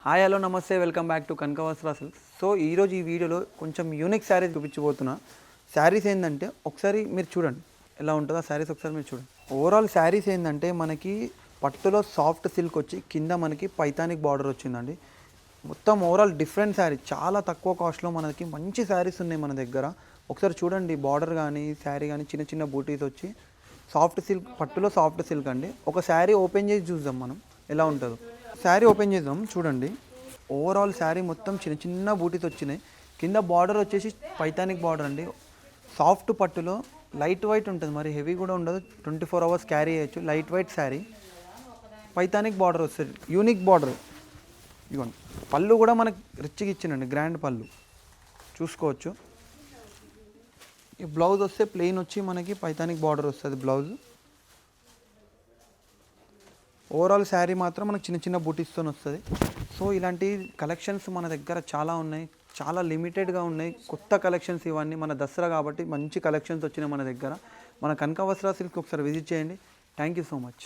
Hi hello నమస్తే welcome back to కనక వస్త్ర silks. So ఈరోజు ఈ వీడియోలో కొంచెం యూనిక్ శారీస్ చూపించబోతున్నా. శారీస్ ఏంటంటే ఒకసారి మీరు చూడండి ఎలా ఉంటుందో శారీస్ ఒకసారి మీరు చూడండి. ఓవరాల్ శారీస్ ఏంటంటే మనకి పట్టులో సాఫ్ట్ సిల్క్ వచ్చి కింద మనకి పైతానిక్ బార్డర్ వచ్చిందండి. మొత్తం ఓవరాల్ డిఫరెంట్ శారీ, చాలా తక్కువ కాస్ట్లో మనకి మంచి శారీస్ ఉన్నాయి మన దగ్గర. ఒకసారి చూడండి, బార్డర్ కానీ శారీ కానీ చిన్న చిన్న బూటీస్ వచ్చి సాఫ్ట్ సిల్క్, పట్టులో సాఫ్ట్ సిల్క్ అండి. ఒక శారీ ఓపెన్ చేసి చూద్దాం మనం ఎలా ఉంటుందో. శారీ ఓపెన్ చేద్దాం చూడండి. ఓవరాల్ శారీ మొత్తం చిన్న చిన్న బూటీస్ వచ్చినాయి. కింద బార్డర్ వచ్చేసి పైతానిక్ బార్డర్ అండి. సాఫ్ట్ పట్టులో లైట్ వైట్ ఉంటుంది, మరి హెవీ కూడా ఉండదు. 24 hours క్యారీ చేయొచ్చు. లైట్ వైట్ శారీ, పైతానిక్ బార్డర్ వస్తుంది, యూనిక్ బార్డర్. ఇదిగోండి, పళ్ళు కూడా మనకి రిచ్గా ఇచ్చిందండి, గ్రాండ్ పళ్ళు చూసుకోవచ్చు. ఈ బ్లౌజ్ వస్తే ప్లెయిన్ వచ్చి మనకి పైతానిక్ బార్డర్ వస్తుంది బ్లౌజ్. ఓవరాల్ శారీ మాత్రం మనకు చిన్న చిన్న బూటీస్తో వస్తుంది. సో ఇలాంటి కలెక్షన్స్ మన దగ్గర చాలా ఉన్నాయి, చాలా లిమిటెడ్గా ఉన్నాయి. కొత్త కలెక్షన్స్ ఇవన్నీ, మన దసరా కాబట్టి మంచి కలెక్షన్స్ వచ్చినాయి మన దగ్గర. మన కనక వస్త్ర సిల్క్ ఒకసారి విజిట్ చేయండి. Thank you so much.